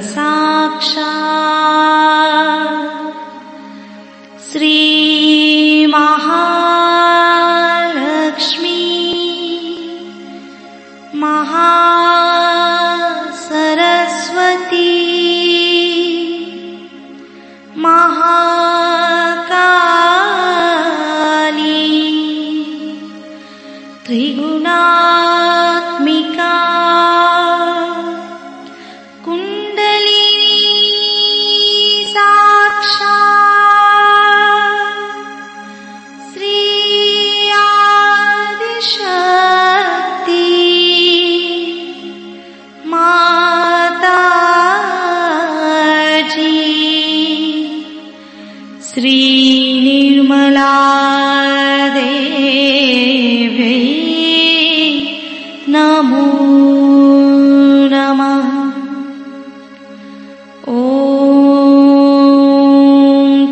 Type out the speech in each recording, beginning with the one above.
साक्षात् श्री महालक्ष्मी महासरस्वती महाकाली त्रिगुणात्मिका कुंडलिनी साक्षात् श्री आदिशक्ति माताजी श्री निर्मला देवी नमो नमः। ॐ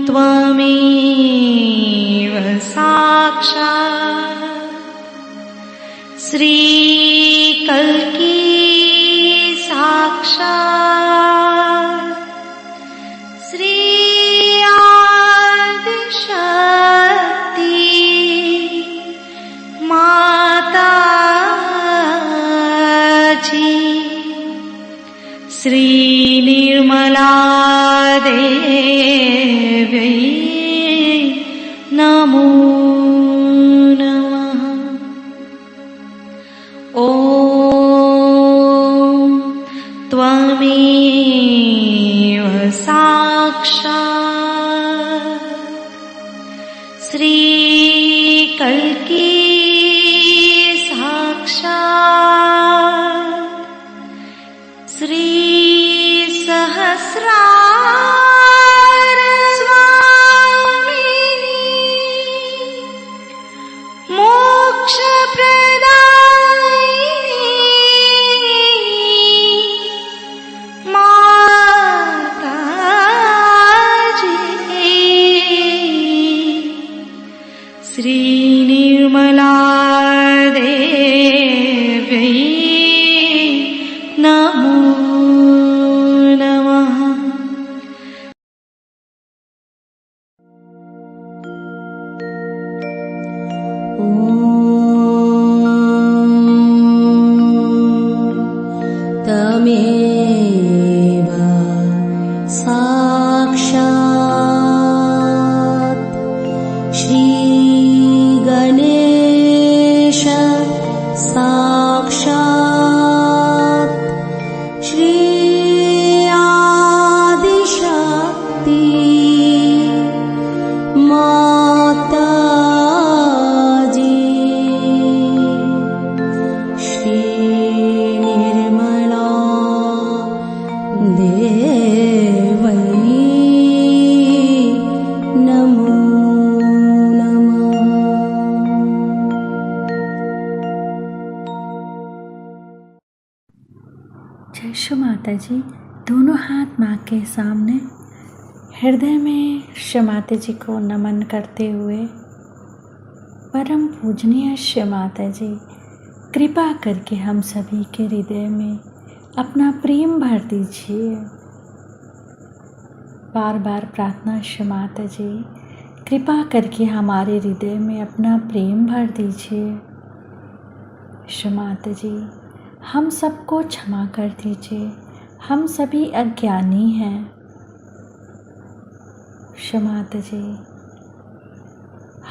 त्वमेव साक्षात् श्री कल्की साक्षात् श्री आदिशक्ति माताजी श्री निर्मला देवी नमो नमः। ॐ त्वमेव साक्षात् श्री कल्की साक्षात् श्री सहस्रार स्वामिनी मोक्ष प्रदायिनी माताजी श्री निर्मला देवी नमो नमः। तमेव साक्षात् श्री गणेश साक्षात् श्री आदिशक्ति माताजी श्री निर्मला देवी नमो नमः। जय श्री माता जी। दोनों हाथ माँ के सामने हृदय में श्री माता जी को नमन करते हुए, परम पूजनीय श्री माता जी कृपा करके हम सभी के हृदय में अपना प्रेम भर दीजिए। बार बार प्रार्थना श्री माता जी कृपा करके हमारे हृदय में अपना प्रेम भर दीजिए। श्री माता जी हम सबको क्षमा कर दीजिए, हम सभी अज्ञानी हैं। श्री माता जी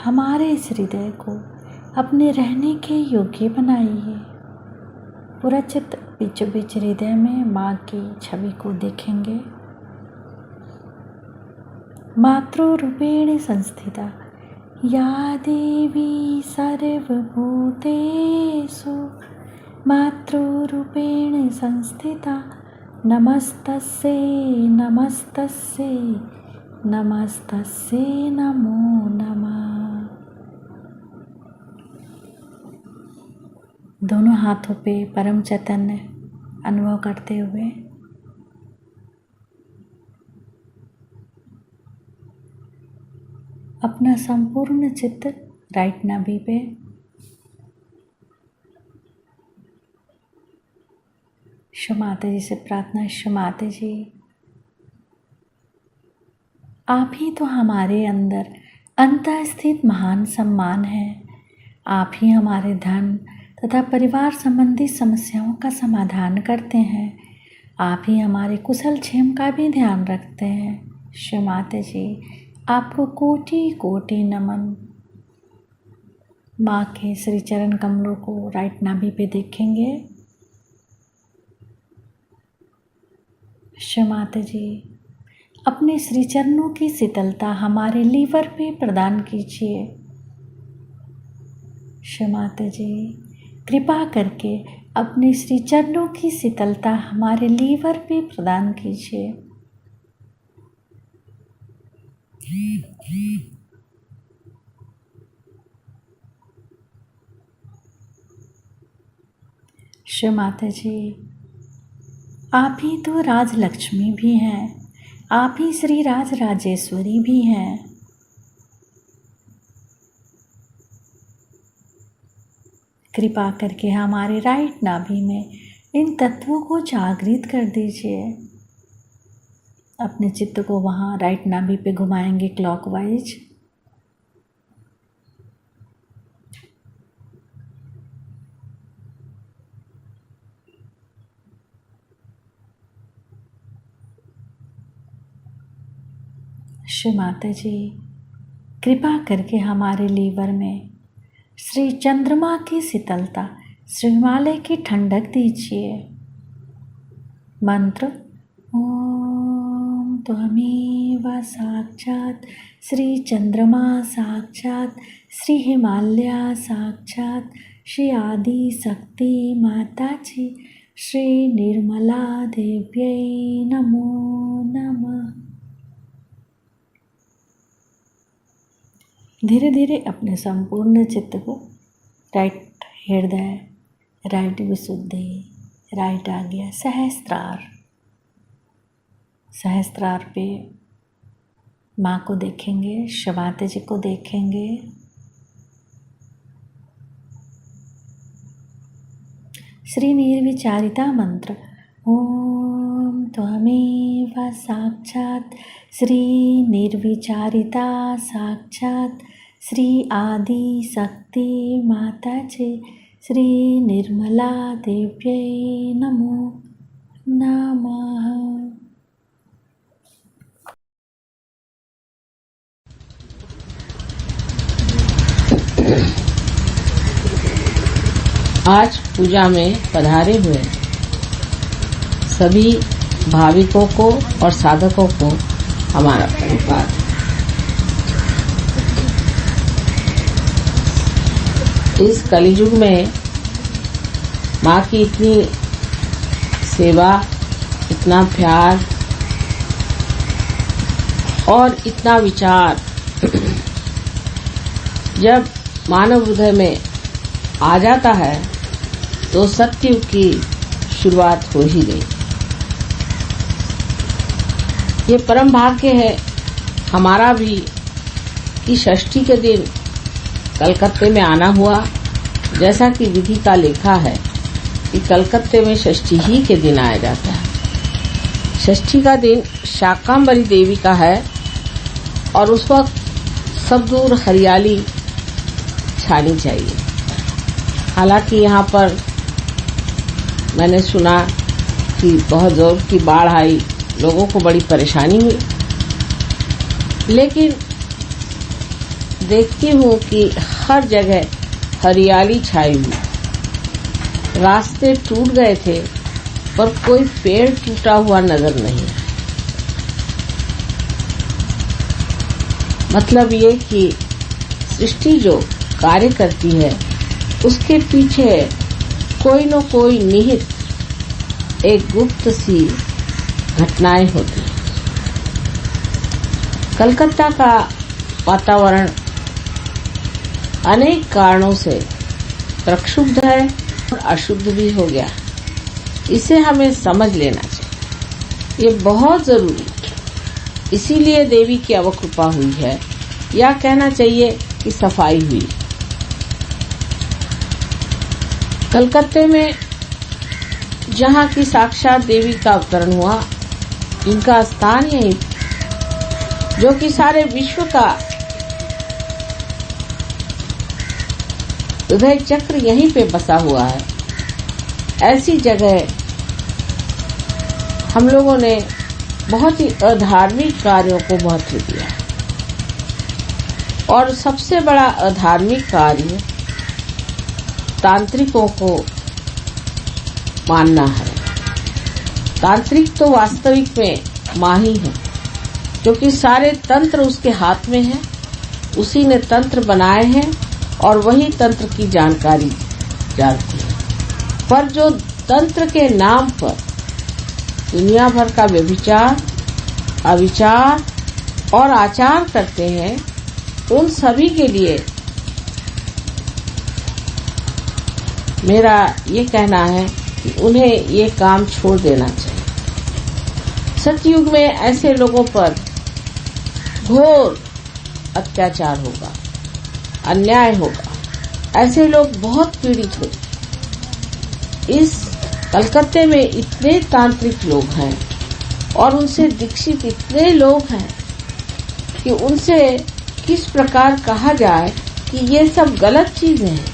हमारे इस हृदय को अपने रहने के योग्य बनाइए। पूरा चित्त बीचों बीच हृदय में माँ की छवि को देखेंगे। मातृरूपेण संस्थिता या देवी सर्वभूतेषु मातृरूपेण संस्थिता नमस्तस्यै नमस्तस्यै नमस्तस्यै नमो नमः। दोनों हाथों पे परम चैतन्य अनुभव करते हुए अपना संपूर्ण चित्त राइट नाभि पे माता जी से प्रार्थना, माता जी आप ही तो हमारे अंदर अंतःस्थित महान सम्मान है। आप ही हमारे धन तथा परिवार संबंधी समस्याओं का समाधान करते हैं। आप ही हमारे कुशल क्षेम का भी ध्यान रखते हैं। माता जी आपको कोटि कोटि नमन। माँ के श्री चरण कमलों को राइट नाभि पे देखेंगे। माता जी अपने श्री चरणों की शीतलता हमारे लीवर पे प्रदान कीजिए। माता जी कृपा करके अपने श्री चरणों की शीतलता हमारे लीवर पे प्रदान कीजिए। माता जी आप ही तो राजलक्ष्मी भी हैं, आप ही श्री राज राजेश्वरी भी हैं। कृपा करके हमारे राइट नाभि में इन तत्वों को जागृत कर दीजिए। अपने चित्त को वहाँ राइट नाभि पे घुमाएंगे क्लॉकवाइज। माता जी कृपा करके हमारे लीवर में श्री चंद्रमा की शीतलता, श्री हिमालय की ठंडक दीजिए। मंत्र ओम त्वमेव साक्षात् श्री चंद्रमा साक्षात् श्री हिमालय साक्षात् श्री आदि शक्ति माता जी श्री निर्मला देव्यै नमो नमः। धीरे धीरे अपने संपूर्ण चित्त को राइट हृदय, राइट विशुद्धि, राइट आ गया सहस्त्रार पे माँ को देखेंगे, माता जी को देखेंगे। श्री निर्विचारिता मंत्र ओम त्वमेव साक्षात् श्री निर्विचारिता साक्षात् श्री आदि शक्ति माता जी श्री निर्मला देव्यै नमो नमः। आज पूजा में पधारे हुए सभी भाविकों को और साधकों को हमारा प्रणिपात। इस कलियुग में माँ की इतनी सेवा, इतना प्यार और इतना विचार जब मानव हृदय में आ जाता है तो सत्युग की शुरुआत हो ही गई। ये परम भाग्य है हमारा भी कि षष्ठी के दिन कलकत्ते में आना हुआ। जैसा कि विधि का लेखा है कि कलकत्ते में षष्ठी ही के दिन आया जाता है। षष्ठी का दिन शाकंभरी देवी का है और उस वक्त सब दूर हरियाली छानी चाहिए। हालांकि यहाँ पर मैंने सुना कि बहुत जोर की बाढ़ आई, लोगों को बड़ी परेशानी हुई, लेकिन देखती हूँ कि हर जगह हरियाली छाई हुई। रास्ते टूट गए थे पर कोई पेड़ टूटा हुआ नजर नहीं। मतलब ये कि सृष्टि जो कार्य करती है उसके पीछे कोई न कोई निहित एक गुप्त सी घटनाएं होती हैं। कलकत्ता का वातावरण अनेक कारणों से प्रक्षुब्ध है और अशुद्ध भी हो गया। इसे हमें समझ लेना चाहिए, ये बहुत जरूरी है। इसीलिए देवी की अवकृपा हुई है, या कहना चाहिए कि सफाई हुई। कलकत्ते में जहाँ की साक्षात देवी का अवतरण हुआ, इनका स्थान यही, जो कि सारे विश्व का हृदय चक्र यहीं पे बसा हुआ है। ऐसी जगह हम लोगों ने बहुत ही अधार्मिक कार्यों को महत्व दिया और सबसे बड़ा अधार्मिक कार्य तांत्रिकों को मानना है। तांत्रिक तो वास्तविक में माँ ही है, क्योंकि सारे तंत्र उसके हाथ में है, उसी ने तंत्र बनाए हैं और वही तंत्र की जानकारी जानती है। पर जो तंत्र के नाम पर दुनिया भर का व्यभिचार, अविचार और आचार करते हैं, उन सभी के लिए मेरा ये कहना है कि उन्हें ये काम छोड़ देना चाहिए। सतयुग में ऐसे लोगों पर घोर अत्याचार होगा, अन्याय होगा, ऐसे लोग बहुत पीड़ित होंगे। इस कलकत्ते में इतने तांत्रिक लोग हैं और उनसे दीक्षित इतने लोग हैं कि उनसे किस प्रकार कहा जाए कि ये सब गलत चीजें हैं,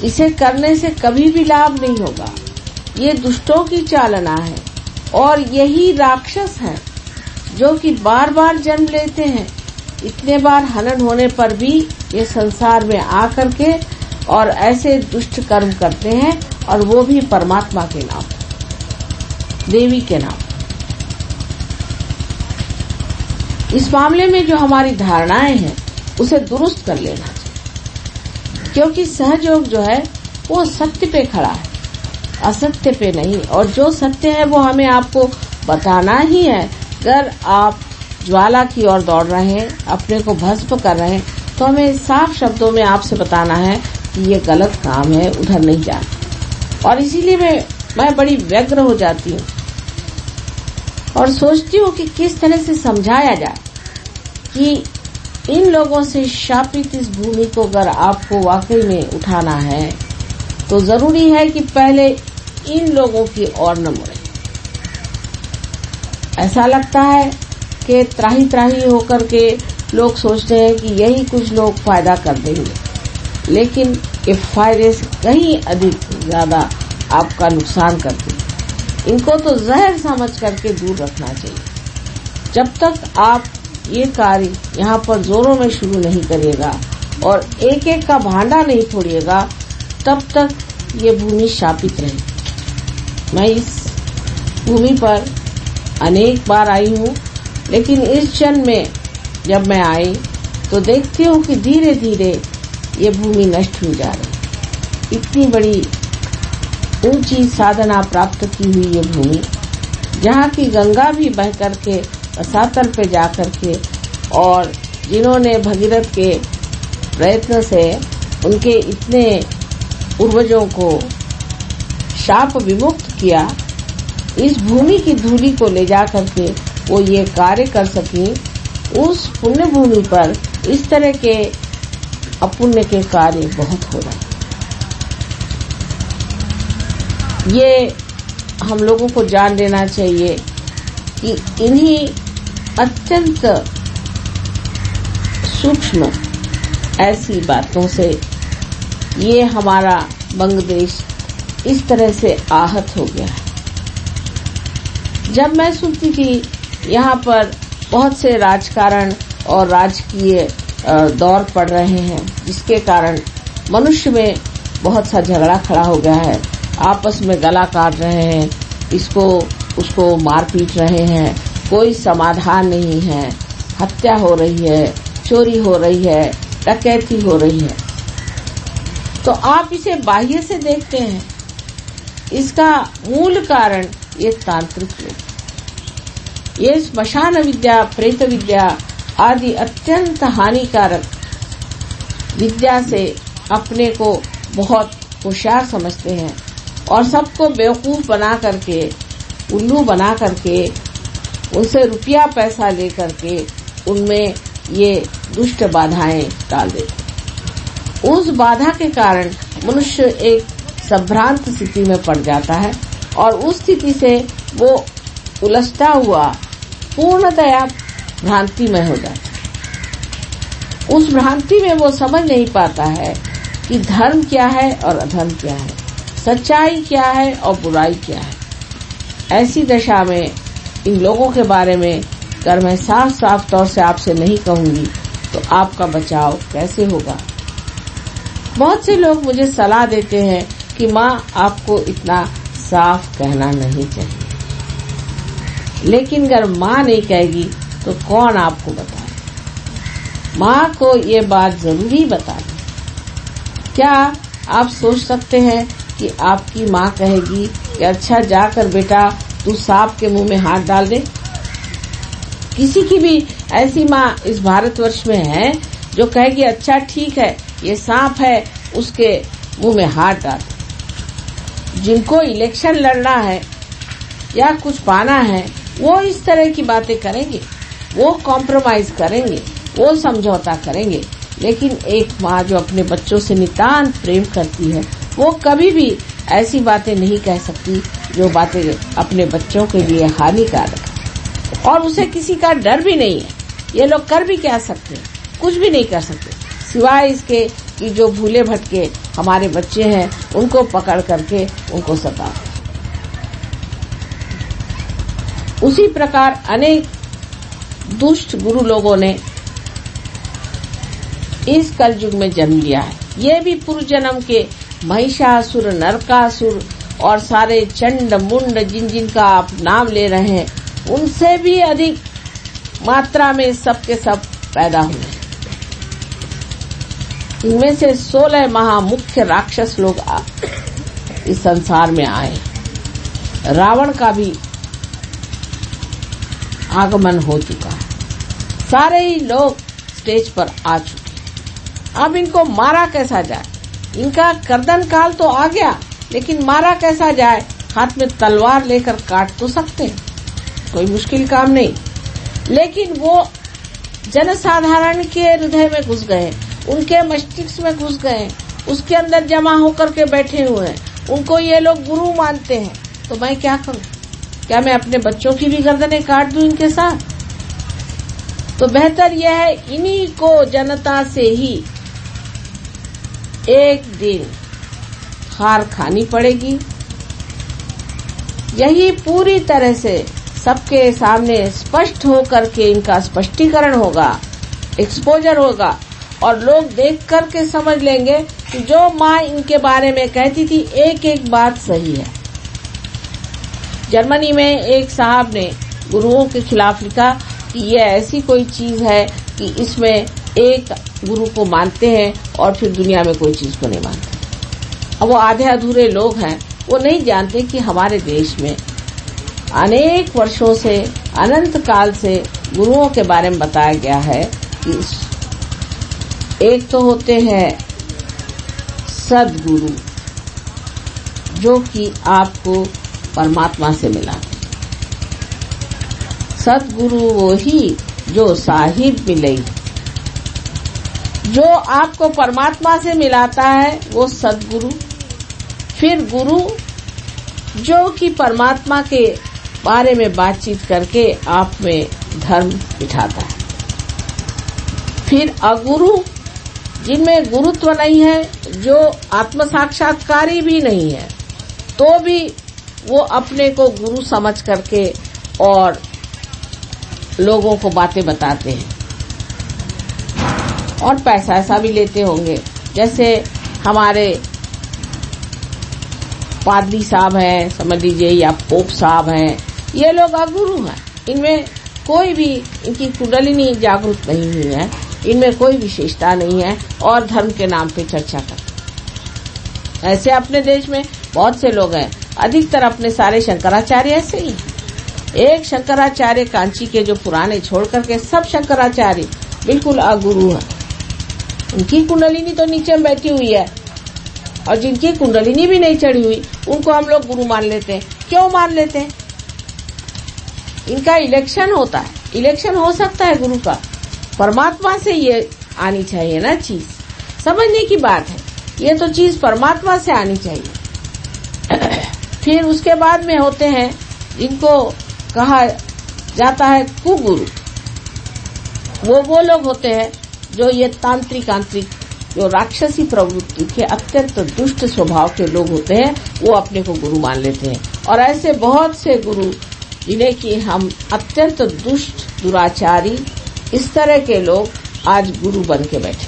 इसे करने से कभी भी लाभ नहीं होगा, ये दुष्टों की चालना है और यही राक्षस हैं जो कि बार बार जन्म लेते हैं। इतने बार हनन होने पर भी ये संसार में आकर के और ऐसे दुष्ट कर्म करते हैं, और वो भी परमात्मा के नाम, देवी के नाम। इस मामले में जो हमारी धारणाएं हैं उसे दुरुस्त कर लेना चाहिए, क्योंकि सहयोग जो है वो सत्य पे खड़ा है, असत्य पे नहीं। और जो सत्य है वो हमें आपको बताना ही है। अगर आप ज्वाला की ओर दौड़ रहे हैं, अपने को भस्म कर रहे हैं, तो हमें साफ शब्दों में आपसे बताना है कि ये गलत काम है, उधर नहीं जाना। और इसीलिए मैं बड़ी व्यग्र हो जाती हूँ और सोचती हूँ कि किस तरह से समझाया जाए कि इन लोगों से शापित इस भूमि को अगर आपको वाकई में उठाना है तो जरूरी है कि पहले इन लोगों की ओर न मुड़े। ऐसा लगता है कि त्राही त्राही होकर के लोग सोचते हैं कि यही कुछ लोग फायदा कर देंगे, लेकिन ये फायदे से कहीं अधिक ज्यादा आपका नुकसान करते हैं। इनको तो जहर समझ करके दूर रखना चाहिए। जब तक आप ये कार्य यहाँ पर जोरों में शुरू नहीं करिएगा और एक एक का भांडा नहीं फोड़िएगा, तब तक ये भूमि शापित रहेगी। मैं इस भूमि पर अनेक बार आई हूँ, लेकिन इस क्षण में जब मैं आई तो देखती हूँ कि धीरे धीरे ये भूमि नष्ट हो जा रही। इतनी बड़ी ऊंची साधना प्राप्त की हुई ये भूमि, जहाँ की गंगा भी बह करके रसातल पे जा करके, और जिन्होंने भगीरथ के प्रयत्न से उनके इतने पूर्वजों को शाप विमुक्त किया, इस भूमि की धूलि को ले जा करके वो ये कार्य कर सकी। उस पुण्य भूमि पर इस तरह के अपुण्य के कार्य बहुत हो रहे हैं। ये हम लोगों को जान लेना चाहिए कि इन्हीं अत्यंत सूक्ष्म ऐसी बातों से ये हमारा बंग देश इस तरह से आहत हो गया है। जब मैं सुनती थी यहाँ पर बहुत से राजकारण और राजकीय दौर पड़ रहे हैं, जिसके कारण मनुष्य में बहुत सा झगड़ा खड़ा हो गया है, आपस में गला काट रहे हैं, इसको उसको मार पीट रहे हैं, कोई समाधान नहीं है, हत्या हो रही है, चोरी हो रही है, डकैती हो रही है। तो आप इसे बाह्य से देखते हैं, इसका मूल कारण ये तांत्रिक लोग, ये स्मशान विद्या, प्रेत विद्या आदि अत्यंत हानिकारक विद्या से अपने को बहुत होशियार समझते हैं और सबको बेवकूफ बना करके, उल्लू बना करके, उनसे रुपया पैसा ले करके उनमें ये दुष्ट बाधाएं डाल देते। उस बाधा के कारण मनुष्य एक संभ्रांत स्थिति में पड़ जाता है और उस स्थिति से वो उलझता हुआ पूर्णतया भ्रांति में हो जाता है। उस भ्रांति में वो समझ नहीं पाता है कि धर्म क्या है और अधर्म क्या है, सच्चाई क्या है और बुराई क्या है। ऐसी दशा में इन लोगों के बारे में अगर मैं साफ साफ तौर से आपसे नहीं कहूंगी तो आपका बचाव कैसे होगा। बहुत से लोग मुझे सलाह देते हैं कि माँ आपको इतना साफ कहना नहीं चाहिए, लेकिन अगर माँ नहीं कहेगी तो कौन आपको बताए। माँ को ये बात जरूरी बतानी। क्या आप सोच सकते हैं कि आपकी माँ कहेगी कि अच्छा जाकर बेटा तू सांप के मुंह में हाथ डाल दे? किसी की भी ऐसी माँ इस भारतवर्ष में है जो कहेगी अच्छा ठीक है ये सांप है उसके मुंह में हाथ डाल? जिनको इलेक्शन लड़ना है या कुछ पाना है वो इस तरह की बातें करेंगे, वो कॉम्प्रोमाइज करेंगे, वो समझौता करेंगे। लेकिन एक माँ जो अपने बच्चों से नितांत प्रेम करती है वो कभी भी ऐसी बातें नहीं कह सकती जो बातें अपने बच्चों के लिए हानिकारक है। और उसे किसी का डर भी नहीं है। ये लोग कर भी क्या सकते हैं? कुछ भी नहीं कर सकते सिवाय इसके कि जो भूले भटके हमारे बच्चे हैं उनको पकड़ करके उनको सता। उसी प्रकार अनेक दुष्ट गुरु लोगों ने इस कलयुग में जन्म लिया है। ये भी पूर्व जन्म के महिषासुर, नरकासुर और सारे चंड मुंड जिन जिन का आप नाम ले रहे हैं उनसे भी अधिक मात्रा में सबके सब पैदा हुए। इनमें से 16 महामुख्य राक्षस लोग इस संसार में आए। रावण का भी आगमन हो चुका है। सारे ही लोग स्टेज पर आ चुके। अब इनको मारा कैसा जाए? इनका कर्दन काल तो आ गया, लेकिन मारा कैसा जाए? हाथ में तलवार लेकर काट तो सकते हैं, कोई मुश्किल काम नहीं। लेकिन वो जनसाधारण के हृदय में घुस गए, उनके मस्तिष्क में घुस गए, उसके अंदर जमा होकर के बैठे हुए हैं। उनको ये लोग गुरु मानते हैं। तो मैं क्या करूं? क्या मैं अपने बच्चों की भी गर्दनें काट दूं इनके साथ? तो बेहतर यह है इन्हीं को जनता से ही एक दिन हार खानी पड़ेगी। यही पूरी तरह से सबके सामने स्पष्ट होकर के इनका स्पष्टीकरण होगा, एक्सपोजर होगा और लोग देख करके समझ लेंगे कि जो माँ इनके बारे में कहती थी एक एक बात सही है। जर्मनी में एक साहब ने गुरुओं के खिलाफ लिखा कि यह ऐसी कोई चीज है कि इसमें एक गुरु को मानते हैं और फिर दुनिया में कोई चीज को नहीं मानते। अब वो आधे अधूरे लोग हैं, वो नहीं जानते कि हमारे देश में अनेक वर्षों से, अनंत काल से गुरुओं के बारे में बताया गया है कि एक तो होते हैं सदगुरु जो कि आपको परमात्मा से मिलाते। सदगुरु वो ही जो साहिब मिले, जो आपको परमात्मा से मिलाता है वो सदगुरु। फिर गुरु जो कि परमात्मा के बारे में बातचीत करके आप में धर्म बिठाता है। फिर अगुरु जिनमें गुरुत्व नहीं है, जो आत्म साक्षात्कारी भी नहीं है, तो भी वो अपने को गुरु समझ करके और लोगों को बातें बताते हैं और पैसा ऐसा भी लेते होंगे। जैसे हमारे पादरी साहब हैं, समझ लीजिए, या पोप साहब हैं, ये लोग अगुरु हैं। इनमें कोई भी इनकी कुंडलिनी जागृत नहीं हुई है, इनमें कोई विशेषता नहीं है और धर्म के नाम पे चर्चा करते। ऐसे अपने देश में बहुत से लोग हैं, अधिकतर अपने सारे शंकराचार्य ऐसे ही हैं। एक शंकराचार्य कांची के जो पुराने छोड़ करके सब शंकराचार्य बिल्कुल अगुरु हैं। उनकी कुंडलिनी तो नीचे में बैठी हुई है और जिनकी कुंडलिनी भी नहीं चढ़ी हुई उनको हम लोग गुरु मान लेते हैं। क्यों मान लेते हैं? इनका इलेक्शन होता है, इलेक्शन हो सकता है गुरु का। परमात्मा से ये आनी चाहिए ना चीज, समझने की बात है। ये तो चीज परमात्मा से आनी चाहिए। फिर उसके बाद में होते हैं जिनको कहा जाता है कुगुरु। वो लोग होते हैं जो ये तांत्रिक जो राक्षसी प्रवृत्ति के अत्यंत दुष्ट स्वभाव के लोग होते हैं, वो अपने को गुरु मान लेते हैं। और ऐसे बहुत से गुरु जिन्हें कि हम अत्यंत दुष्ट दुराचारी, इस तरह के लोग आज गुरु बन के बैठे।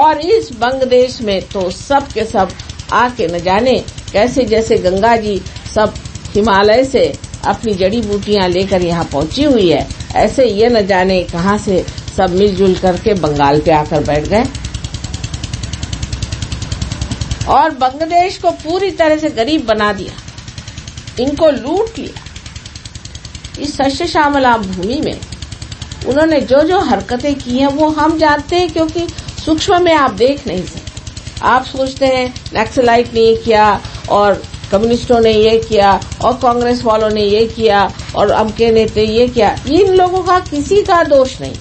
और इस बंग देश में तो सब के सब आके न जाने कैसे, जैसे गंगा जी सब हिमालय से अपनी जड़ी बूटियां लेकर यहाँ पहुंची हुई है, ऐसे ये न जाने कहां से सब मिलजुल करके बंगाल पे आकर बैठ गए और बांग्लादेश को पूरी तरह से गरीब बना दिया, इनको लूट लिया। इस सस्य श्यामला भूमि में उन्होंने जो जो हरकतें की हैं वो हम जानते हैं, क्योंकि सूक्ष्म में आप देख नहीं सकते। आप सोचते हैं नक्सलाइट ने ये किया और कम्युनिस्टों ने ये किया और कांग्रेस वालों ने ये किया और अमके नेता ये किया। इन लोगों का किसी का दोष नहीं।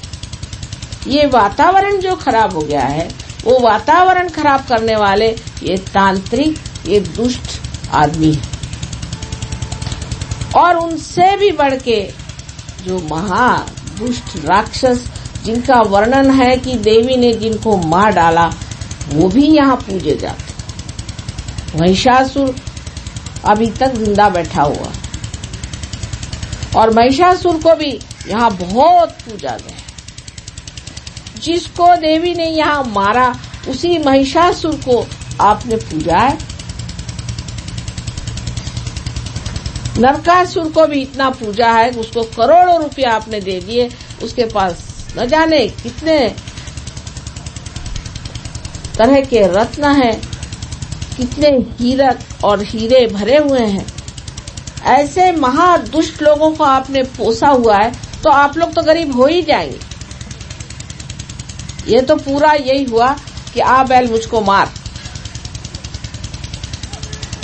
ये वातावरण जो खराब हो गया है, वो वातावरण खराब करने वाले ये तांत्रिक, ये दुष्ट आदमी है। और उनसे भी बढ़ के जो महा दुष्ट राक्षस जिनका वर्णन है कि देवी ने जिनको मार डाला, वो भी यहाँ पूजे जाते। महिषासुर अभी तक जिंदा बैठा हुआ और महिषासुर को भी यहाँ बहुत पूजा गया। जिसको देवी ने यहाँ मारा, उसी महिषासुर को आपने पूजा है। नरकासुर को भी इतना पूजा है, उसको करोड़ों रुपया आपने दे दिए। उसके पास न जाने कितने तरह के रत्न हैं, कितने हीरक और हीरे भरे हुए हैं। ऐसे महादुष्ट लोगों को आपने पोसा हुआ है, तो आप लोग तो गरीब हो ही जाएंगे। ये तो पूरा यही हुआ कि आ बैल मुझको मार।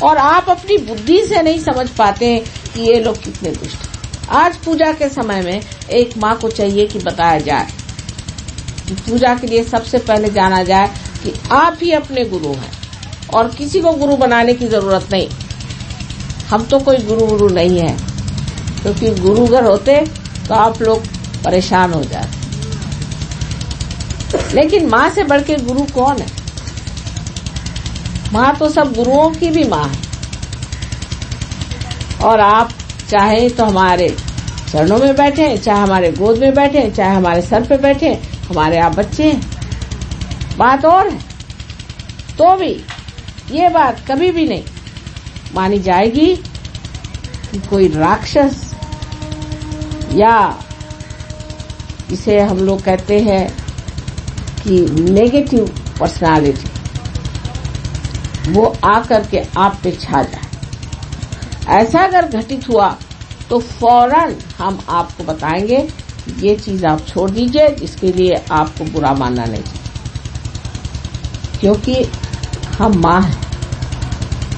और आप अपनी बुद्धि से नहीं समझ पाते हैं कि ये लोग कितने दुष्ट हैं। आज पूजा के समय में एक माँ को चाहिए कि बताया जाए कि पूजा के लिए सबसे पहले जाना जाए कि आप ही अपने गुरु हैं और किसी को गुरु बनाने की जरूरत नहीं। हम तो कोई गुरु नहीं है, क्योंकि गुरु अगर होते तो आप लोग परेशान हो जाते। लेकिन माँ से बढ़ के गुरु कौन है? माँ तो सब गुरुओं की भी माँ है। और आप चाहे तो हमारे चरणों में बैठे, चाहे हमारे गोद में बैठे, चाहे हमारे सर पे बैठे, हमारे आप बच्चे हैं। बात और है, तो भी ये बात कभी भी नहीं मानी जाएगी कि कोई राक्षस या इसे हम लोग कहते हैं कि नेगेटिव पर्सनालिटी, वो आकर के आप पे छा जाए। ऐसा अगर घटित हुआ तो फौरन हम आपको बताएंगे कि ये चीज आप छोड़ दीजिए, इसके लिए आपको बुरा मानना नहीं चाहिए, क्योंकि हम माँ हैं।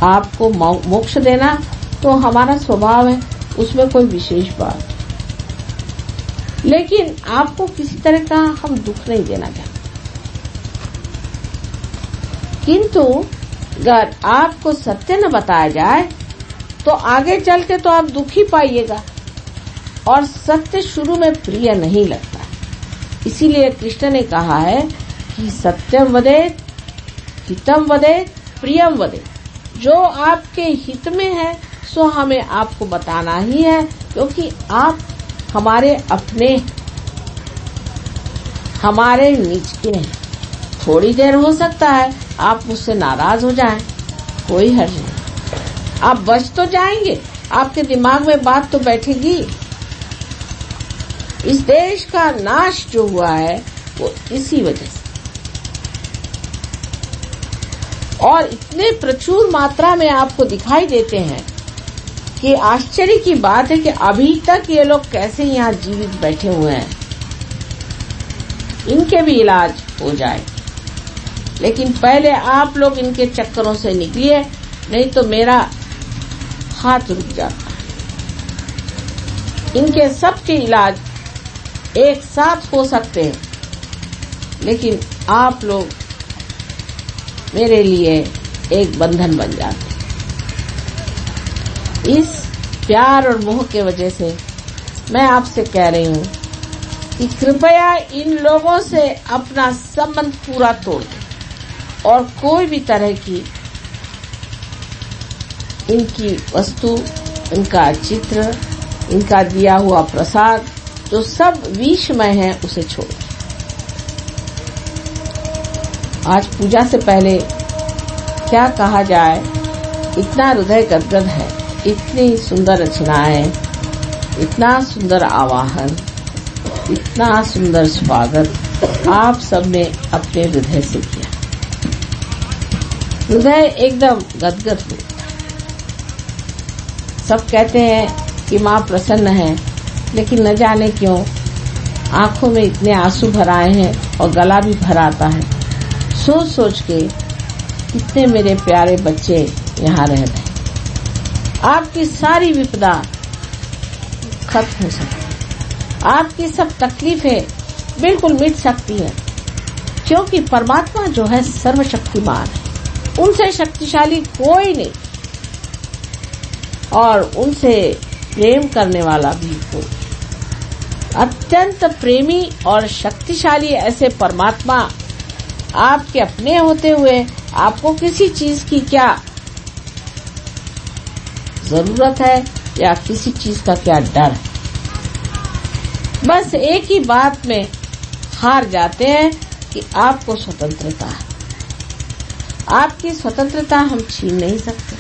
आपको मोक्ष देना तो हमारा स्वभाव है, उसमें कोई विशेष बात। लेकिन आपको किसी तरह का हम दुख नहीं देना चाहते। किंतु अगर आपको सत्य न बताया जाए तो आगे चल के तो आप दुख ही पाइएगा। और सत्य शुरू में प्रिय नहीं लगता, इसीलिए कृष्ण ने कहा है कि सत्यम वदेत, हितम वदेत, प्रियम वदेत। जो आपके हित में है सो हमें आपको बताना ही है, क्योंकि आप हमारे अपने, हमारे निज के हैं। थोड़ी देर हो सकता है आप मुझसे नाराज हो जाएं, कोई हर्ज नहीं। आप बच तो जाएंगे, आपके दिमाग में बात तो बैठेगी। इस देश का नाश जो हुआ है वो इसी वजह से, और इतने प्रचुर मात्रा में आपको दिखाई देते हैं कि आश्चर्य की बात है कि अभी तक ये लोग कैसे यहाँ जीवित बैठे हुए हैं। इनके भी इलाज हो जाए, लेकिन पहले आप लोग इनके चक्करों से निकलिए, नहीं तो मेरा हाथ रुक जाता है। इनके सबके इलाज एक साथ हो सकते हैं, लेकिन आप लोग मेरे लिए एक बंधन बन जाते। इस प्यार और मोह के वजह से मैं आपसे कह रही हूँ कि कृपया इन लोगों से अपना संबंध पूरा तोड़ दें और कोई भी तरह की इनकी वस्तु, इनका चित्र, इनका दिया हुआ प्रसाद जो सब विषमय है उसे छोड़ दें। आज पूजा से पहले क्या कहा जाए, इतना हृदय गदगद है, इतनी सुंदर रचनाएं, इतना सुंदर आवाहन, इतना सुंदर स्वागत आप सबने अपने हृदय से किया। हृदय एकदम गदगद हुआ। सब कहते हैं कि माँ प्रसन्न है, लेकिन न जाने क्यों आंखों में इतने आंसू भर आए हैं और गला भी भर आता है सोच सोच के कितने मेरे प्यारे बच्चे यहाँ रह रहे। आपकी सारी विपदा खत्म हो सकती, आपकी सब तकलीफें बिल्कुल मिट सकती है, क्योंकि परमात्मा जो है सर्वशक्तिमान है, उनसे शक्तिशाली कोई नहीं और उनसे प्रेम करने वाला भी कोई। अत्यंत प्रेमी और शक्तिशाली ऐसे परमात्मा आपके अपने होते हुए आपको किसी चीज की क्या जरूरत है या किसी चीज का क्या डर है। बस एक ही बात में हार जाते हैं कि आपको स्वतंत्रता है। आपकी स्वतंत्रता हम छीन नहीं सकते,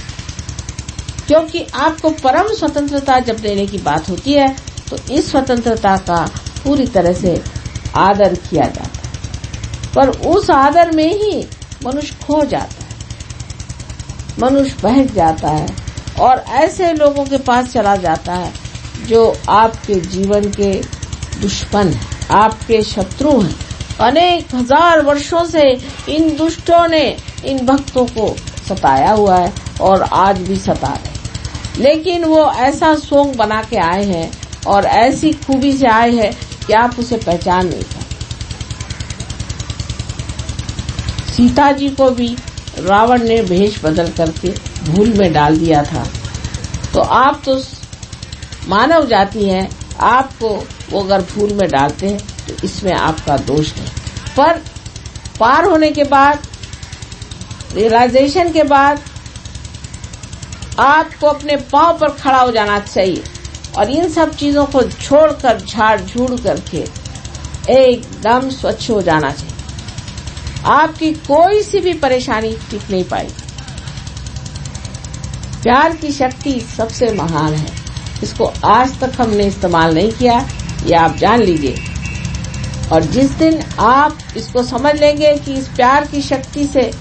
क्योंकि आपको परम स्वतंत्रता जब देने की बात होती है तो इस स्वतंत्रता का पूरी तरह से आदर किया जाता है। पर उस आदर में ही मनुष्य खो जाता है, मनुष्य बहक जाता है और ऐसे लोगों के पास चला जाता है जो आपके जीवन के दुश्मन हैं, आपके शत्रु हैं। अनेक हजार वर्षों से इन दुष्टों ने इन भक्तों को सताया हुआ है और आज भी सता रहे, लेकिन वो ऐसा सोंग बना के आए हैं और ऐसी खूबी से आए हैं कि आप उसे पहचान नहीं पाते। सीता जी को भी रावण ने भेष बदल करके भूल में डाल दिया था, तो आप तो मानव जाति हैं, आपको वो अगर भूल में डालते हैं तो इसमें आपका दोष नहीं। पर पार होने के बाद, रियलाइजेशन के बाद आपको अपने पांव पर खड़ा हो जाना चाहिए और इन सब चीजों को छोड़कर झाड़ झूड़ करके एकदम स्वच्छ हो जाना चाहिए। आपकी कोई सी भी परेशानी टिक नहीं पाएगी। प्यार की शक्ति सबसे महान है, इसको आज तक हमने इस्तेमाल नहीं किया, ये आप जान लीजिए। और जिस दिन आप इसको समझ लेंगे कि इस प्यार की शक्ति से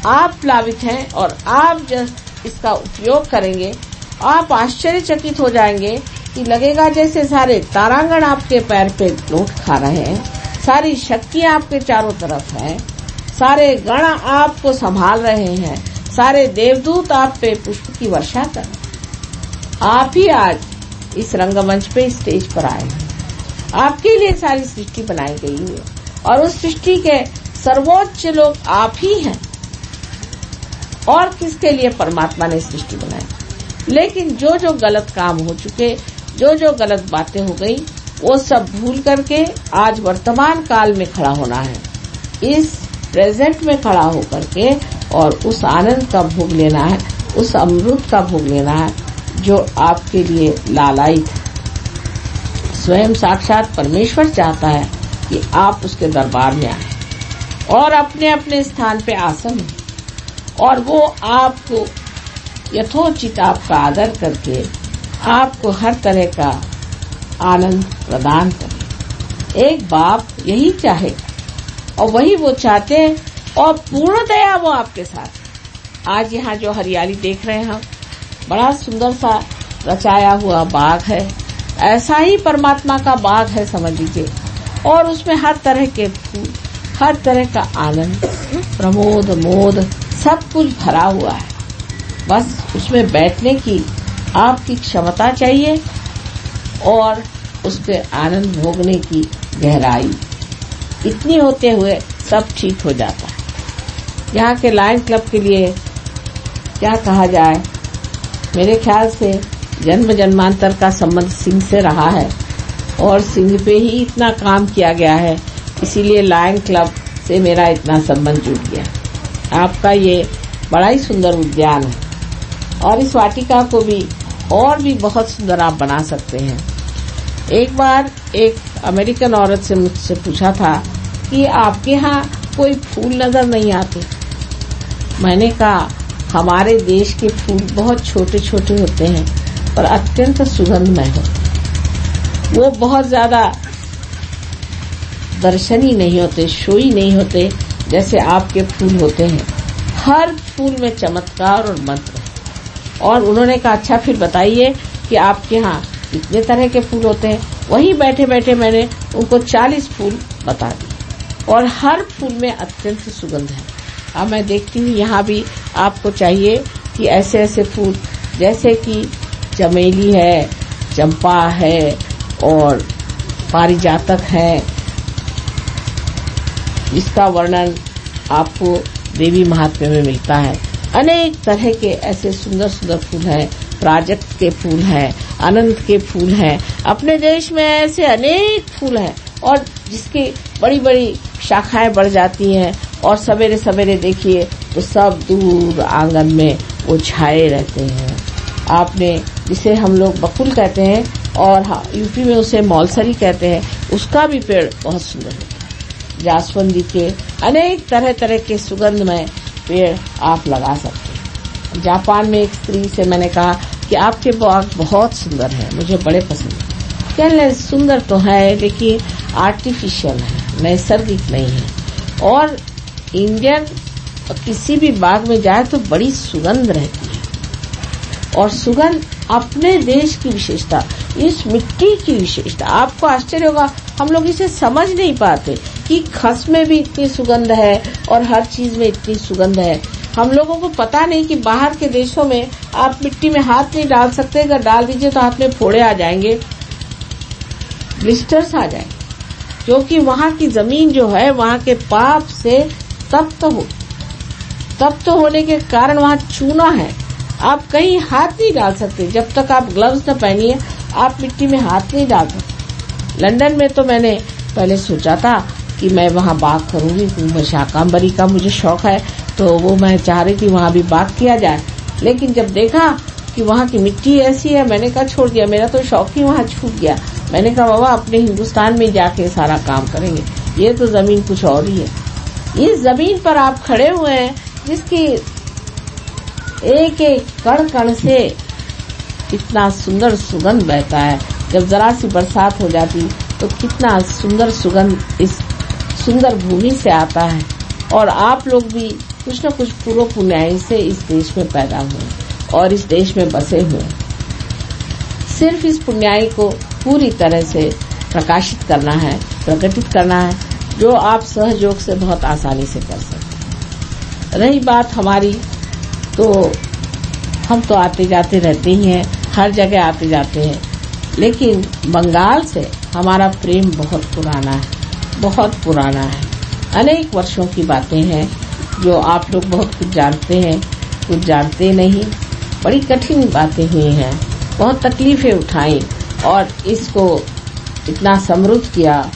आप प्लावित हैं और आप जब इसका उपयोग करेंगे, आप आश्चर्यचकित हो जाएंगे कि लगेगा जैसे सारे तारांगण आपके पैर पे लौट खा रहे हैं, सारी शक्तियां आपके चारों तरफ हैं, सारे गण आपको संभाल रहे हैं, सारे देवदूत आप पे पुष्प की वर्षा कर रहे हैं। आप ही आज इस रंगमंच पे स्टेज पर आए हैं, आपके लिए सारी सृष्टि बनाई गई है और उस सृष्टि के सर्वोच्च लोग आप ही हैं। और किसके लिए परमात्मा ने सृष्टि बनाई? लेकिन जो जो गलत काम हो चुके, जो जो गलत बातें हो गई, वो सब भूल करके आज वर्तमान काल में खड़ा होना है, इस प्रेजेंट में खड़ा होकर के और उस आनंद का भोग लेना है, उस अमृत का भोग लेना है जो आपके लिए लालायित है। स्वयं साक्षात परमेश्वर चाहता है कि आप उसके दरबार में आए और अपने अपने स्थान पे आसन हो और वो आपको यथोचित आपका आदर करके आपको हर तरह का आनंद प्रदान करे। एक बाप यही चाहेगा और वही वो चाहते हैं और पूर्णतया वो आपके साथ। आज यहाँ जो हरियाली देख रहे हैं हम, बड़ा सुंदर सा रचाया हुआ बाग है, ऐसा ही परमात्मा का बाग है समझ लीजिए, और उसमें हर तरह के फूल, हर तरह का आनंद, प्रमोद, मोद सब कुछ भरा हुआ है। बस उसमें बैठने की आपकी क्षमता चाहिए और उसके आनंद भोगने की गहराई, इतनी होते हुए सब ठीक हो जाता है। यहाँ के लायन क्लब के लिए क्या कहा जाए, मेरे ख्याल से जन्म जन्मांतर का संबंध सिंह से रहा है और सिंह पे ही इतना काम किया गया है, इसीलिए लायन क्लब से मेरा इतना संबंध जुड़ गया। आपका ये बड़ा ही सुंदर उद्यान है और इस वाटिका को भी और भी बहुत सुंदर आप बना सकते हैं। एक बार एक अमेरिकन औरत से मुझसे पूछा था कि आपके यहाँ कोई फूल नजर नहीं आते। मैंने कहा हमारे देश के फूल बहुत छोटे छोटे होते हैं पर अत्यंत सुगंधमय होते। वो बहुत ज्यादा दर्शनीय नहीं होते, शोई नहीं होते जैसे आपके फूल होते हैं। हर फूल में चमत्कार और मंत्र है। और उन्होंने कहा अच्छा फिर बताइए कि आपके यहाँ कितने तरह के फूल होते हैं। वहीं बैठे बैठे मैंने उनको 40 फूल बता दिए और हर फूल में अत्यंत सुगंध है। अब मैं देखती हूँ यहाँ भी आपको चाहिए कि ऐसे ऐसे फूल जैसे कि चमेली है, चंपा है और पारिजातक है, जिसका वर्णन आपको देवी महात्म्य में मिलता है। अनेक तरह के ऐसे सुंदर सुंदर फूल हैं, प्राजक्त के फूल हैं, अनंत के फूल हैं। अपने देश में ऐसे अनेक फूल हैं और जिसकी बड़ी बड़ी शाखाएं बढ़ जाती हैं और सवेरे सवेरे देखिए तो सब दूर आंगन में वो छाए रहते हैं। आपने जिसे हम लोग बकुल कहते हैं और यूपी में उसे मौलसरी कहते हैं, उसका भी पेड़ बहुत सुंदर है। जासवंदी के अनेक तरह तरह के सुगंधमय पेड़ आप लगा सकते हैं। जापान में एक स्त्री से मैंने कहा कि आपके बाग बहुत सुंदर है, मुझे बड़े पसंद है। कहने सुंदर तो है लेकिन आर्टिफिशियल है, नैसर्गिक नहीं है। और इंडियन किसी भी बाग में जाए तो बड़ी सुगंध रहती है और सुगंध अपने देश की विशेषता, इस मिट्टी की विशेषता। आपको आश्चर्य होगा हम लोग इसे समझ नहीं पाते कि खस में भी इतनी सुगंध है और हर चीज में इतनी सुगंध है। हम लोगों को पता नहीं कि बाहर के देशों में आप मिट्टी में हाथ नहीं डाल सकते, अगर डाल दीजिए तो हाथ में फोड़े आ जाएंगे, ब्लिस्टर्स आ जाएंगे, क्योंकि वहाँ की जमीन जो है वहाँ के पाप से तप्त होने के कारण वहाँ चूना है। आप कहीं हाथ नहीं डाल सकते जब तक आप ग्लव्स न पहनिए, आप मिट्टी में हाथ नहीं डाल सकते। लंदन में तो मैंने पहले सोचा था कि मैं वहाँ बाग करूंगी, क्योंकि शाकांबरी का मुझे शौक है, तो वो मैं चाह रही थी वहाँ भी बाग किया जाए। लेकिन जब देखा कि वहाँ की मिट्टी ऐसी है, मैंने कहा छोड़ दिया, मेरा तो शौक ही वहाँ छूट गया। मैंने कहा बाबा अपने हिंदुस्तान में जाके सारा काम करेंगे, ये तो जमीन कुछ और ही है। इस जमीन पर आप खड़े हुए हैं जिसकी एक एक कण कण से इतना सुंदर सुगंध बहता है। जब जरा सी बरसात हो जाती तो कितना सुंदर सुगंध इस सुंदर भूमि से आता है। और आप लोग भी कुछ न कुछ पूर्व पुण्याई से इस देश में पैदा हुए और इस देश में बसे हुए। सिर्फ इस पुण्याई को पूरी तरह से प्रकाशित करना है, प्रकटित करना है, जो आप सहयोग से बहुत आसानी से कर सकते। रही बात हमारी, तो हम तो आते जाते रहते ही हैं, हर जगह आते जाते हैं, लेकिन बंगाल से हमारा प्रेम बहुत पुराना है, बहुत पुराना है। अनेक वर्षों की बातें हैं जो आप लोग बहुत कुछ जानते हैं, कुछ जानते नहीं। बड़ी कठिन बातें हुई हैं, बहुत तकलीफें उठाई और इसको इतना समृद्ध किया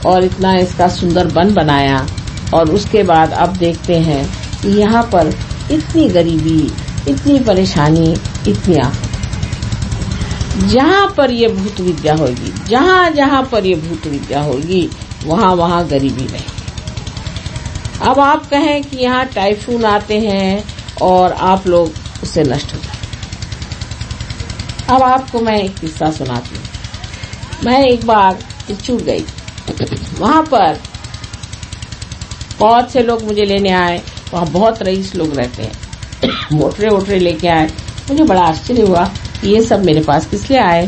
और इतना इसका सुंदर वन बनाया। और उसके बाद अब देखते हैं कि यहाँ पर इतनी गरीबी, इतनी परेशानी, इतनी आफत। जहाँ पर ये भूत विद्या होगी, जहाँ जहाँ पर ये भूत विद्या होगी, वहाँ वहाँ गरीबी रहेगी। अब आप कहें कि यहाँ टाइफून आते हैं और आप लोग उससे नष्ट हो जाते। अब आपको मैं एक किस्सा सुनाती हूँ। मैं एक बार चूक गई, वहाँ पर बहुत से लोग मुझे लेने आए, वहाँ बहुत रईस लोग रहते हैं, मोटरे वोटरे लेके आए। मुझे बड़ा आश्चर्य हुआ कि ये सब मेरे पास किस लिए आए।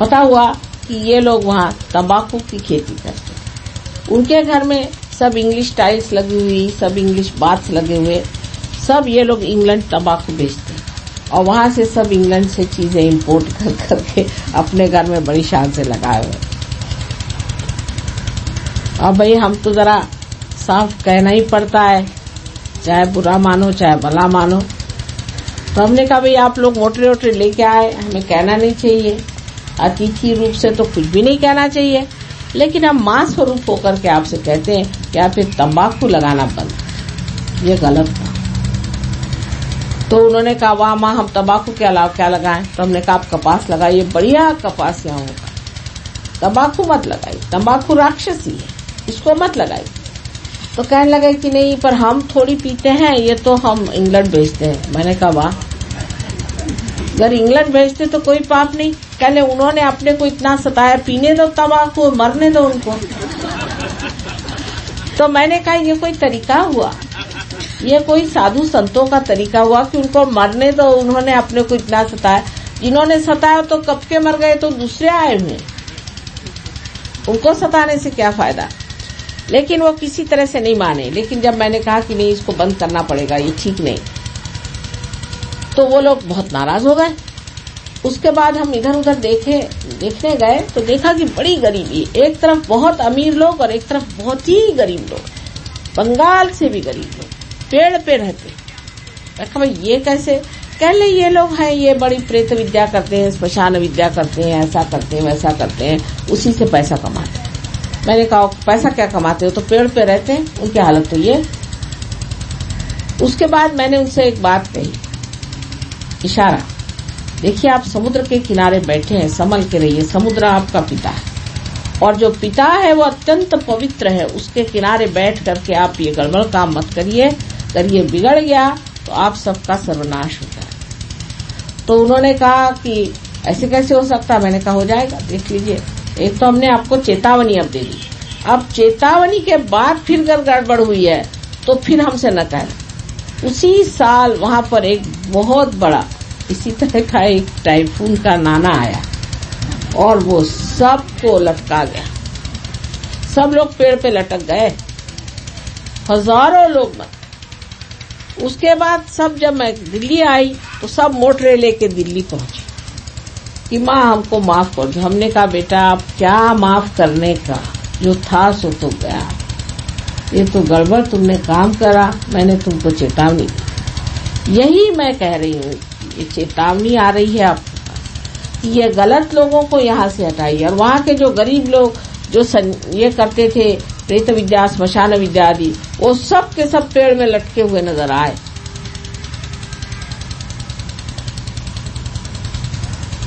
पता हुआ कि ये लोग वहाँ तंबाकू की खेती करते हैं। उनके घर में सब इंग्लिश टाइल्स लगी हुई, सब इंग्लिश बाथ्स लगे हुए, सब ये लोग इंग्लैंड तंबाकू बेचते हैं और वहाँ से सब इंग्लैंड से चीजें इंपोर्ट कर करके अपने घर में बड़ी शान से लगाए हुए। अब भाई हम तो जरा साफ कहना ही पड़ता है चाहे बुरा मानो चाहे भला मानो। तो हमने कहा भाई आप लोग मोटरे वोटरे लेके आए, हमें कहना नहीं चाहिए, अतिथि रूप से तो कुछ भी नहीं कहना चाहिए, लेकिन हम मां स्वरूप होकर के आपसे कहते हैं कि आप ये तंबाकू लगाना बंद, ये गलत था। तो उन्होंने कहा वाह माँ, हम तंबाकू के अलावा क्या लगाएं? तो हमने कहा आप कपास लगाइए, बढ़िया कपास यहाँ होगा, तंबाकू मत लगाइए, तंबाकू राक्षसी है, इसको मत लगाइए। तो कहने लगे कि नहीं पर हम थोड़ी पीते हैं, ये तो हम इंग्लैंड भेजते हैं। मैंने कहा वाह, अगर इंग्लैंड भेजते तो कोई पाप नहीं। कहले उन्होंने अपने को इतना सताया, पीने दो तंबाकू, मरने दो उनको। तो मैंने कहा ये कोई तरीका हुआ, ये कोई साधु संतों का तरीका हुआ कि उनको मरने दो? उन्होंने अपने को इतना सताया, जिन्होंने सताया तो कब के मर गए, तो दूसरे आए हुए, उनको सताने से क्या फायदा। लेकिन वो किसी तरह से नहीं माने। लेकिन जब मैंने कहा कि नहीं इसको बंद करना पड़ेगा, ये ठीक नहीं, तो वो लोग बहुत नाराज हो गए। उसके बाद हम इधर उधर देखने गए तो देखा कि बड़ी गरीबी, एक तरफ बहुत अमीर लोग और एक तरफ बहुत ही गरीब लोग, बंगाल से भी गरीब लोग पेड़ पे रहते। मैं कहा भाई ये कैसे? कह ले ये लोग हैं, ये बड़ी प्रेत विद्या करते हैं, श्मशान विद्या करते हैं, ऐसा करते हैं वैसा करते हैं, उसी से पैसा कमाते हैं। मैंने कहा पैसा क्या कमाते हो? तो पेड़ पे रहते हैं, उनकी हालत तो ये। उसके बाद मैंने उनसे एक बात कही, इशारा, देखिए आप समुद्र के किनारे बैठे हैं, संभल के रहिए, समुद्र आपका पिता है और जो पिता है वो अत्यंत पवित्र है, उसके किनारे बैठ करके आप ये गड़बड़ काम मत करिए, ये बिगड़ गया तो आप सबका सर्वनाश होता है। तो उन्होंने कहा कि ऐसे कैसे हो सकता? मैंने कहा हो जाएगा, देख लीजिए। एक तो हमने आपको चेतावनी अब दे दी, अब चेतावनी के बाद फिर गड़बड़ हुई है तो फिर हमसे न कहना। उसी साल वहां पर एक बहुत बड़ा इसी तरह का एक टाइफून का नाना आया और वो सबको लटका गया, सब लोग पेड़ पे लटक गए, हजारों लोग मर। उसके बाद सब जब मैं दिल्ली आई तो सब मोटरे लेके दिल्ली पहुंची कि माँ हमको माफ कर दो। हमने कहा बेटा आप क्या माफ करने का, जो था सो तो गया, ये तो गड़बड़ तुमने काम करा, मैंने तुमको चेतावनी दी। यही मैं कह रही हूँ, ये चेतावनी आ रही है आपके पास कि ये गलत लोगों को यहाँ से हटाइए। और वहाँ के जो गरीब लोग जो ये करते थे प्रेत विद्या, श्मशान विद्या आदि, वो सब के सब पेड़ में लटके हुए नजर आए।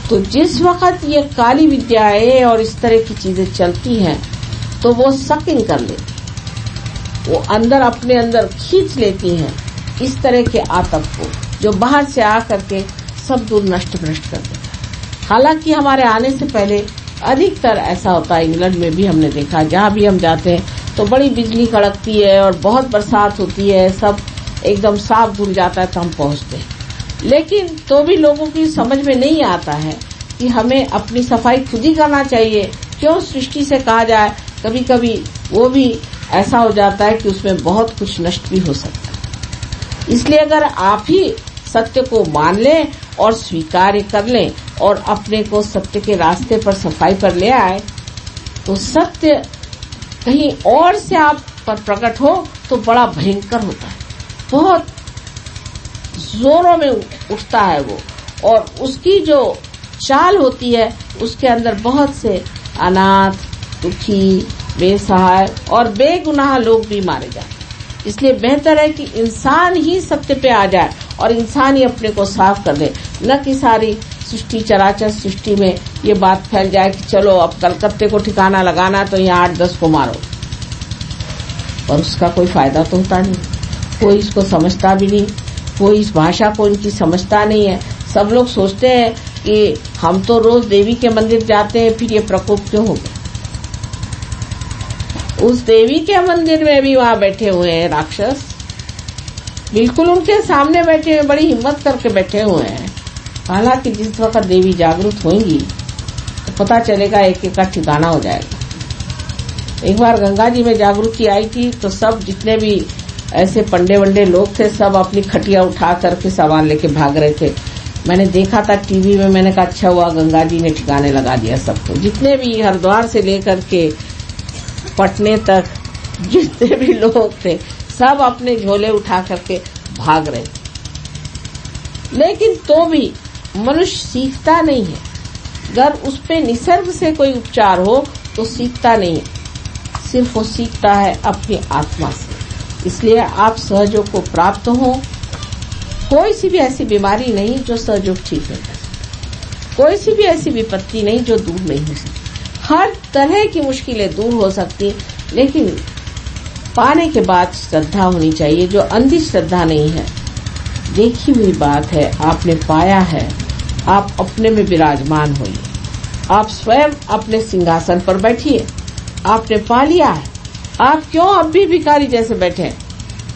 तो जिस वक्त ये काली विद्याएं और इस तरह की चीजें चलती हैं तो वो सकिंग कर लेती, वो अंदर अपने अंदर खींच लेती हैं इस तरह के आतंक को, जो बाहर से आकर के सब दूर नष्ट भ्रष्ट कर देता है। हालांकि हमारे आने से पहले अधिकतर ऐसा होता है, इंग्लैंड में भी हमने देखा, जहाँ भी हम जाते हैं तो बड़ी बिजली कड़कती है और बहुत बरसात होती है, सब एकदम साफ धुल जाता है तो हम पहुंचते हैं। लेकिन तो भी लोगों की समझ में नहीं आता है कि हमें अपनी सफाई खुद ही करना चाहिए। क्यों सृष्टि से कहा जाए, कभी कभी वो भी ऐसा हो जाता है कि उसमें बहुत कुछ नष्ट भी हो सकता है। इसलिए अगर आप ही सत्य को मान लें और स्वीकार कर लें और अपने को सत्य के रास्ते पर सफाई पर ले आए तो सत्य कहीं और से आप पर प्रकट हो तो बड़ा भयंकर होता है, बहुत जोरों में उठता है वो, और उसकी जो चाल होती है उसके अंदर बहुत से अनाथ, दुखी, बेसहाय और बेगुनाह लोग भी मारे जाते। इसलिए बेहतर है कि इंसान ही सत्य पे आ जाए और इंसान ही अपने को साफ कर दे, न कि सारी सृष्टि चराचर सृष्टि में ये बात फैल जाए कि चलो अब कलकत्ते को ठिकाना लगाना तो यहाँ 8-10 को मारो, और उसका कोई फायदा तो होता नहीं, कोई इसको समझता भी नहीं, कोई इस भाषा को इनकी समझता नहीं है। सब लोग सोचते हैं कि हम तो रोज देवी के मंदिर जाते हैं, फिर ये प्रकोप क्यों हो गया? उस देवी के मंदिर में भी वहां बैठे हुए हैं राक्षस, बिल्कुल उनके सामने बैठे हुए, बड़ी हिम्मत करके बैठे हुए हैं। हालांकि जिस वक्त देवी जागरूक होंगी तो पता चलेगा, एक एक का ठिकाना हो जाएगा। एक बार गंगा जी में जागृति आई थी तो सब जितने भी ऐसे पंडे वंडे लोग थे सब अपनी खटिया उठा करके सामान लेके भाग रहे थे। मैंने देखा था टीवी में, मैंने कहा अच्छा हुआ गंगा जी ने ठिकाने लगा दिया सबको। जितने भी हरिद्वार से लेकर के पटने तक जितने भी लोग थे सब अपने झोले उठा करके भाग रहे। लेकिन तो भी मनुष्य सीखता नहीं है। अगर उस पे निसर्ग से कोई उपचार हो तो सीखता नहीं है, सिर्फ वो सीखता है अपनी आत्मा से। इसलिए आप सहयोग को प्राप्त हो। कोई सी भी ऐसी बीमारी नहीं जो सहयोग ठीक नहीं कर सकती, कोई सी भी ऐसी विपत्ति नहीं जो दूर नहीं हो सकती। हर तरह की मुश्किलें दूर हो सकती, लेकिन पाने के बाद श्रद्धा होनी चाहिए, जो अंधी श्रद्धा नहीं है। देखी हुई बात है, आपने पाया है, आप अपने में विराजमान होइए। आप स्वयं अपने सिंहासन पर बैठिए, आपने पा लिया है। आप क्यों अब भी भिखारी जैसे बैठे हैं?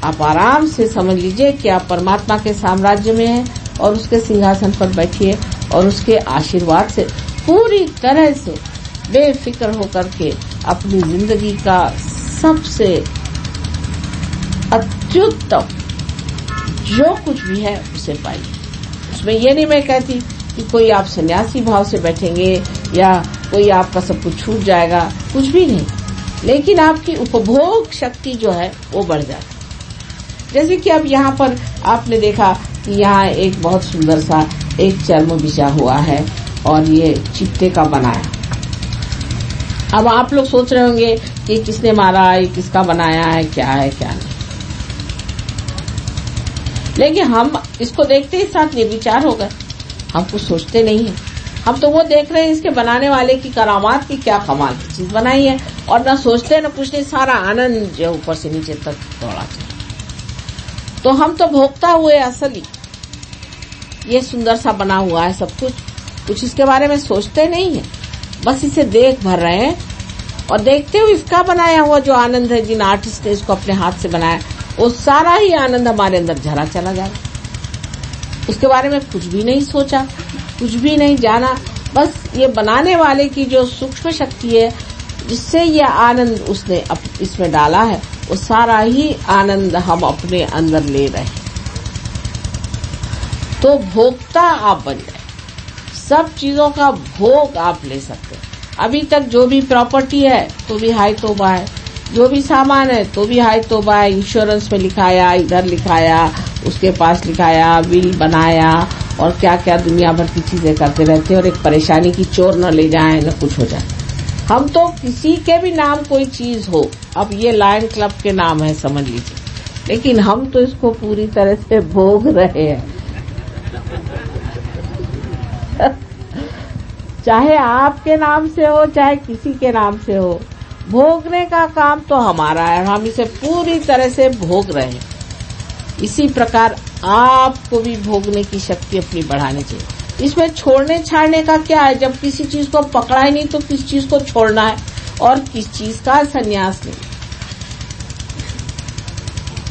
आप आराम से समझ लीजिए कि आप परमात्मा के साम्राज्य में हैं और उसके सिंहासन पर बैठिए और उसके आशीर्वाद से पूरी तरह से बेफिक्र होकर के अपनी जिंदगी का सबसे अत्युत्तम जो कुछ भी है उसे पाइए। उसमें ये नहीं मैं कहती कि कोई आप सन्यासी भाव से बैठेंगे या कोई आपका सब कुछ छूट जाएगा, कुछ भी नहीं। लेकिन आपकी उपभोग शक्ति जो है वो बढ़ जाती। जैसे कि अब यहाँ पर आपने देखा कि यहाँ एक बहुत सुंदर सा एक चर्म बिछा हुआ है और ये चिट्टे का बना है। अब आप लोग सोच रहे होंगे कि किसने मारा, ये किसका बनाया है, क्या है क्या नहीं। लेकिन हम इसको देखते ही साथ निर्विचार हो गए, हम कुछ सोचते नहीं है। हम तो वो देख रहे हैं इसके बनाने वाले की करामात की क्या कमाल की चीज बनाई है, और न सोचते न कुछ नहीं, सारा आनंद जो ऊपर से नीचे तक दौड़ा चला। तो हम तो भोगता हुए असली ये सुंदर सा बना हुआ है सब कुछ इसके बारे में सोचते नहीं है, बस इसे देख भर रहे हैं। और देखते हुए इसका बनाया हुआ जो आनंद है, जिन आर्टिस्ट ने इसको अपने हाथ से बनाया, वो सारा ही आनंद हमारे अंदर झरा चला जाए। उसके बारे में कुछ भी नहीं सोचा, कुछ भी नहीं जाना, बस ये बनाने वाले की जो सूक्ष्म शक्ति है जिससे ये आनंद उसने इसमें डाला है, वो सारा ही आनंद हम अपने अंदर ले रहे हैं। तो भोक्ता आप बन जाए, सब चीजों का भोग आप ले सकते हैं। अभी तक जो भी प्रॉपर्टी है तो भी हाय तौबा है, जो भी सामान है तो भी हाय तौबा है। इंश्योरेंस में लिखाया, इधर लिखाया, उसके पास लिखाया, बिल बनाया और क्या क्या दुनिया भर की चीजें करते रहते हैं। और एक परेशानी की चोर न ले जाए न कुछ हो जाए। हम तो किसी के भी नाम कोई चीज हो, अब ये लायन क्लब के नाम है समझ लीजिए, लेकिन हम तो इसको पूरी तरह से भोग रहे हैं। चाहे आपके नाम से हो चाहे किसी के नाम से हो, भोगने का काम तो हमारा है, हम इसे पूरी तरह से भोग रहे हैं। इसी प्रकार आपको भी भोगने की शक्ति अपनी बढ़ानी चाहिए। इसमें छोड़ने छाड़ने का क्या है? जब किसी चीज को पकड़ा ही नहीं तो किस चीज को छोड़ना है और किस चीज का संन्यास नहीं।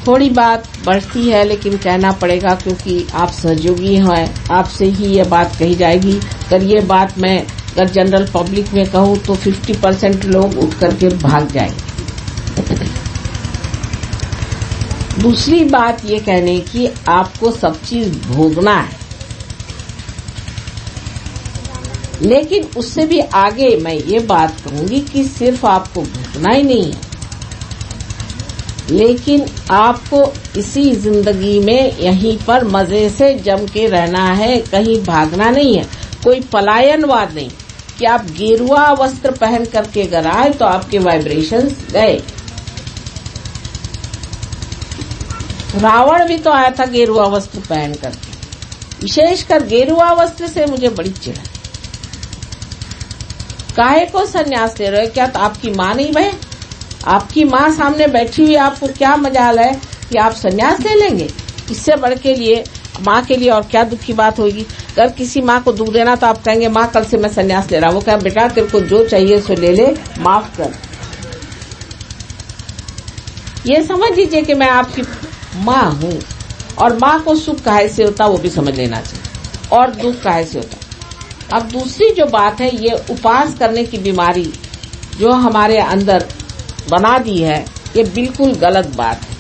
थोड़ी बात बढ़ती है लेकिन कहना पड़ेगा, क्योंकि आप सहयोगी हैं, आपसे ही ये बात कही जाएगी। अगर ये बात मैं अगर जनरल पब्लिक में कहूँ तो 50% लोग उठ करके भाग जाएंगे। दूसरी बात ये कहने की, आपको सब चीज भोगना है, लेकिन उससे भी आगे मैं ये बात कहूंगी कि सिर्फ आपको भोगना ही नहीं है, लेकिन आपको इसी जिंदगी में यहीं पर मजे से जम के रहना है, कहीं भागना नहीं है। कोई पलायनवाद नहीं कि आप गेरुआ वस्त्र पहन करके अगर आए तो आपके वाइब्रेशंस गए। रावण भी तो आया था गेरुआ वस्त्र पहन करके। विशेषकर गेरुआ वस्त्र से मुझे बड़ी चिढ़। काहे को संन्यास ले रहे हो? क्या तो आपकी माँ नहीं बहे? आपकी माँ सामने बैठी हुई, आपको क्या मजाल है कि आप संन्यास ले लेंगे? इससे बढ़ के लिए माँ के लिए और क्या दुख की बात होगी। अगर किसी माँ को दुख देना तो आप कहेंगे माँ कल से मैं संन्यास ले रहा हूँ। वो कहे बेटा तेरे को जो चाहिए सो ले ले, माफ कर। ये समझ लीजिए कि मैं आपकी माँ हूँ, और माँ को सुख काहे से होता वो भी समझ लेना चाहिए, और दुख काहे से होता। अब दूसरी जो बात है, ये उपास करने की बीमारी जो हमारे अंदर बना दी है, ये बिल्कुल गलत बात है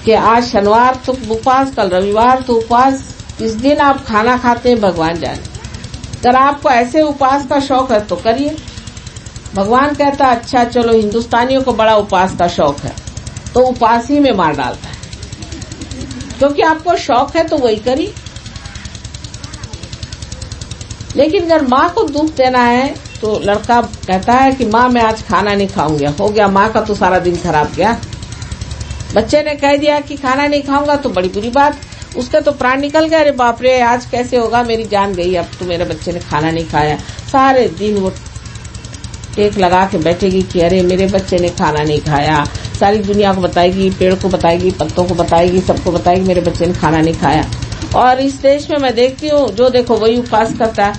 कि आज शनिवार तो उपवास, कल रविवार तो उपवास। किस दिन आप खाना खाते हैं भगवान जाने। अगर आपको ऐसे उपवास का शौक है तो करिए। भगवान कहता अच्छा चलो, हिंदुस्तानियों को बड़ा उपवास का शौक है, तो उपवास ही में मार डालता है, क्योंकि आपको शौक है तो वही करी। लेकिन अगर माँ को दुख देना है तो लड़का कहता है कि माँ मैं आज खाना नहीं खाऊंगा, हो गया माँ का तो सारा दिन खराब गया। बच्चे ने कह दिया कि खाना नहीं खाऊंगा तो बड़ी बुरी बात, उसके तो प्राण निकल गए, अरे बाप रे आज कैसे होगा, मेरी जान गई, अब तो मेरे बच्चे ने खाना नहीं खाया। सारे दिन वो टेक लगा के बैठेगी कि अरे मेरे बच्चे ने खाना नहीं खाया, सारी दुनिया को बताएगी, पेड़ को बताएगी, पत्तों को बताएगी, सबको बताएगी मेरे बच्चे ने खाना नहीं खाया। और इस देश में मैं देखती हूँ जो देखो वही उपवास करता है।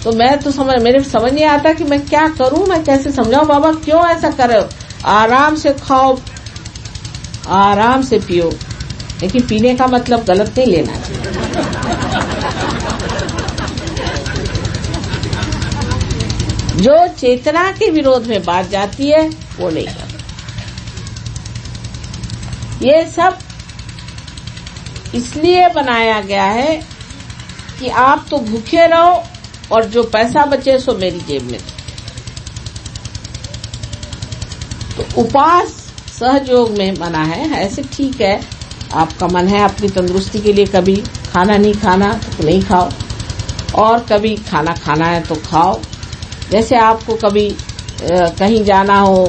तो मैं तो मेरे समझ नहीं आता कि मैं क्या करूं, मैं कैसे समझाऊं, बाबा क्यों ऐसा कर रहे हो, आराम से खाओ आराम से पियो, लेकिन पीने का मतलब गलत नहीं लेना चाहिए। जो चेतना के विरोध में बात जाती है वो नहीं करना। ये सब इसलिए बनाया गया है कि आप तो भूखे रहो और जो पैसा बचे सो मेरी जेब में। तो उपवास सहयोग में मना है, ऐसे ठीक है, आपका मन है अपनी तंदुरुस्ती के लिए कभी खाना नहीं खाना तो नहीं खाओ, और कभी खाना खाना है तो खाओ। जैसे आपको कभी कहीं जाना हो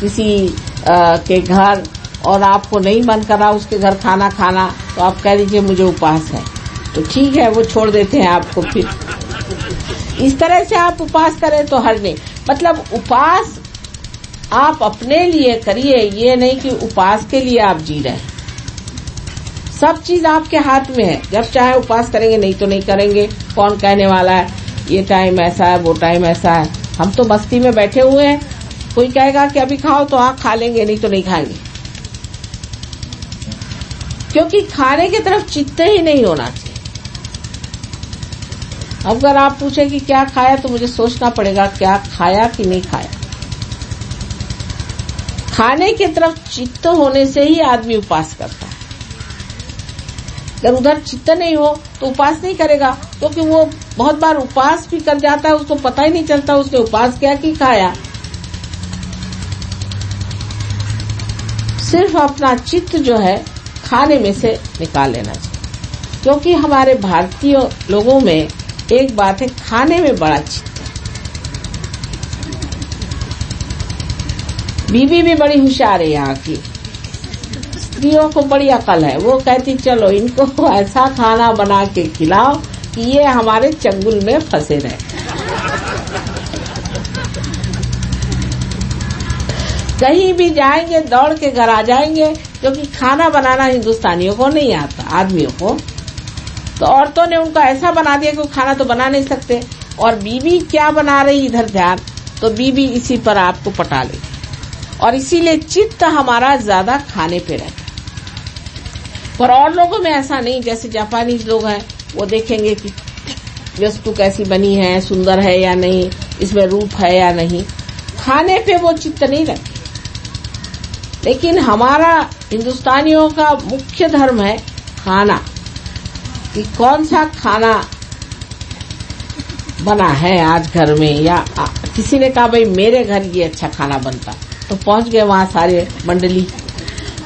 किसी के घर और आपको नहीं मन कर रहा उसके घर खाना खाना, तो आप कह दीजिए मुझे उपवास है, तो ठीक है वो छोड़ देते हैं आपको। फिर इस तरह से आप उपवास करें तो हर्ज नहीं, मतलब उपवास आप अपने लिए करिए, ये नहीं कि उपवास के लिए आप जी रहे हैं। सब चीज आपके हाथ में है, जब चाहे उपवास करेंगे, नहीं तो नहीं करेंगे। कौन कहने वाला है ये टाइम ऐसा है वो टाइम ऐसा है, हम तो मस्ती में बैठे हुए हैं। कोई कहेगा कि अभी खाओ तो खा लेंगे, नहीं तो नहीं खाएंगे, क्योंकि खाने की तरफ चित्त ही नहीं होना चाहिए। अगर आप पूछे कि क्या खाया तो मुझे सोचना पड़ेगा क्या खाया कि नहीं खाया। खाने की तरफ चित्त होने से ही आदमी उपवास करता है। अगर उधर चित्त नहीं हो तो उपवास नहीं करेगा, क्योंकि वो बहुत बार उपवास भी कर जाता है, उसको पता ही नहीं चलता उसने उपवास किया कि खाया। सिर्फ अपना चित्त जो है खाने में से निकाल लेना चाहिए, क्योंकि हमारे भारतीय लोगों में एक बात है, खाने में बड़ा चित्त है। बीबी भी बड़ी होशियार है यहाँ की, स्त्रियों को बड़ी अकल है, वो कहती चलो इनको ऐसा खाना बना के खिलाओ कि ये हमारे चंगुल में फंसे रहे। कहीं भी जाएंगे दौड़ के घर आ जाएंगे, क्योंकि खाना बनाना हिंदुस्तानियों को नहीं आता, आदमियों को। तो औरतों ने उनको ऐसा बना दिया कि वो खाना तो बना नहीं सकते, और बीबी क्या बना रही इधर ध्यान, तो बीबी इसी पर आपको पटा लेगी, और इसीलिए चित्त हमारा ज्यादा खाने पे रहता है। पर और लोगों में ऐसा नहीं, जैसे जापानीज लोग हैं, वो देखेंगे कि वस्तु कैसी बनी है, सुंदर है या नहीं, इसमें रूप है या नहीं, खाने पे वो चित्त नहीं रखते। लेकिन हमारा हिंदुस्तानियों का मुख्य धर्म है खाना, कि कौन सा खाना बना है आज घर में, या किसी ने कहा भाई मेरे घर ये अच्छा खाना बनता, तो पहुंच गए वहां सारे मंडली,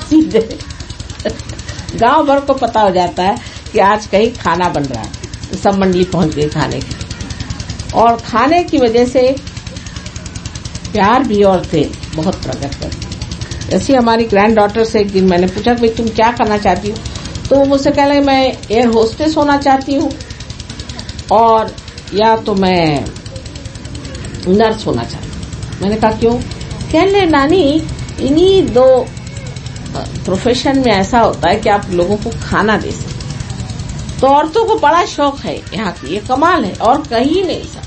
सीधे गांव भर को पता हो जाता है कि आज कहीं खाना बन रहा है, तो सब मंडली पहुंच गई खाने के लिए। और खाने की वजह से प्यार भी औरतें बहुत प्रकट करती। जैसे हमारी ग्रैंड डॉटर से एक दिन मैंने पूछा भाई तुम क्या करना चाहती हो, तो वो मुझसे कह रही मैं एयर होस्टेस होना चाहती हूँ, और या तो मैं नर्स होना चाहती हूँ। मैंने कहा क्यों? कहने नानी इन्हीं दो प्रोफेशन में ऐसा होता है कि आप लोगों को खाना दे सकते। तो औरतों को बड़ा शौक है यहाँ की, ये कमाल है, और कहीं नहीं सर,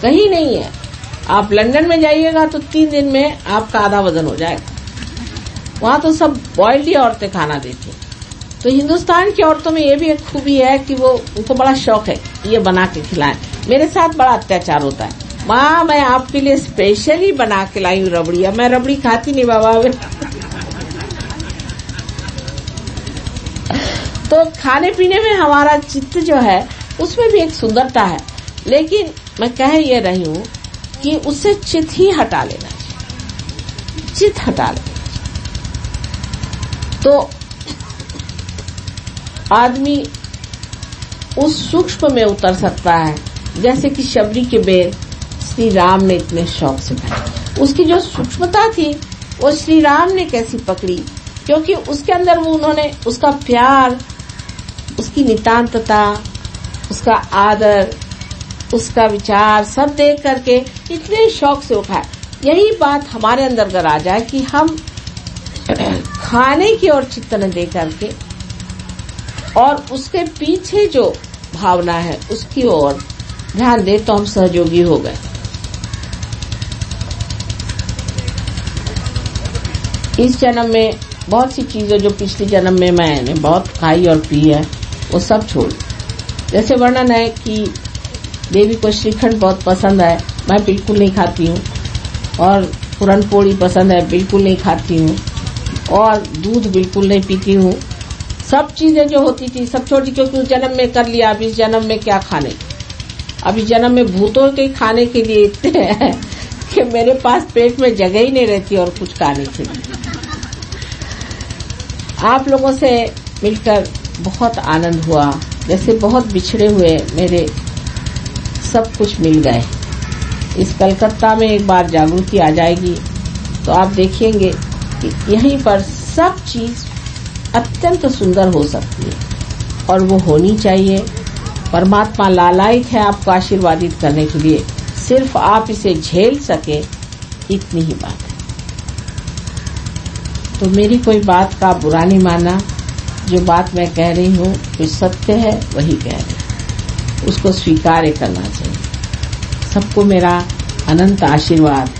कहीं नहीं है। आप लंदन में जाइएगा तो 3 दिन में आपका आधा वजन हो जाएगा, वहां तो सब बॉइल्ड ही औरतें खाना देती हैं। तो हिंदुस्तान की औरतों में ये भी एक खूबी है कि वो उनको बड़ा शौक है ये बना के खिलाएं। मेरे साथ बड़ा अत्याचार होता है, माँ मैं आपके लिए स्पेशली बना के लाई हूँ रबड़ी, मैं रबड़ी खाती नहीं बाबा। तो खाने पीने में हमारा चित्त जो है उसमें भी एक सुंदरता है, लेकिन मैं कह ये रही हूँ कि उससे चित्त ही हटा लेना चाहिए, चित्त हटा लेना चाहिए। तो आदमी उस सूक्ष्म में उतर सकता है, जैसे कि शबरी के बेर श्री राम ने इतने शौक से खाए। उसकी जो सूक्ष्मता थी वो श्री राम ने कैसी पकड़ी, क्योंकि उसके अंदर वो उन्होंने उसका प्यार, उसकी नितांतता, उसका आदर, उसका विचार सब देख करके इतने शौक से उठाए। यही बात हमारे अंदर अगर आ जाए कि हम खाने की ओर चित्त न दे करके और उसके पीछे जो भावना है उसकी ओर ध्यान दे, तो हम सहयोगी हो गए। इस जन्म में बहुत सी चीजें जो पिछले जन्म में मैंने बहुत खाई और पी है वो सब छोड़। जैसे वर्णन है कि देवी को श्रीखंड बहुत पसंद है, मैं बिल्कुल नहीं खाती हूँ, और पूरन पोड़ी पसंद है, बिल्कुल नहीं खाती हूँ, और दूध बिल्कुल नहीं पीती हूँ। सब चीजें जो होती थी सब छोटी, क्योंकि उस जन्म में कर लिया। अब इस जन्म में क्या खाने, अब इस जन्म में भूतों के खाने के लिए इतने हैं कि मेरे पास पेट में जगह ही नहीं रहती और कुछ खाने के लिए। आप लोगों से मिलकर बहुत आनंद हुआ, जैसे बहुत बिछड़े हुए मेरे सब कुछ मिल गए। इस कलकत्ता में एक बार जागृति आ जाएगी तो आप देखेंगे कि यहीं पर सब चीज अत्यंत सुंदर हो सकती है, और वो होनी चाहिए। परमात्मा लालायित है आपको आशीर्वादित करने के लिए, सिर्फ आप इसे झेल सके, इतनी ही बात है। तो मेरी कोई बात का बुरा नहीं माना। जो बात मैं कह रही हूँ जो सत्य है वही कह रही हूँ, उसको स्वीकार करना चाहिए। सबको मेरा अनंत आशीर्वाद।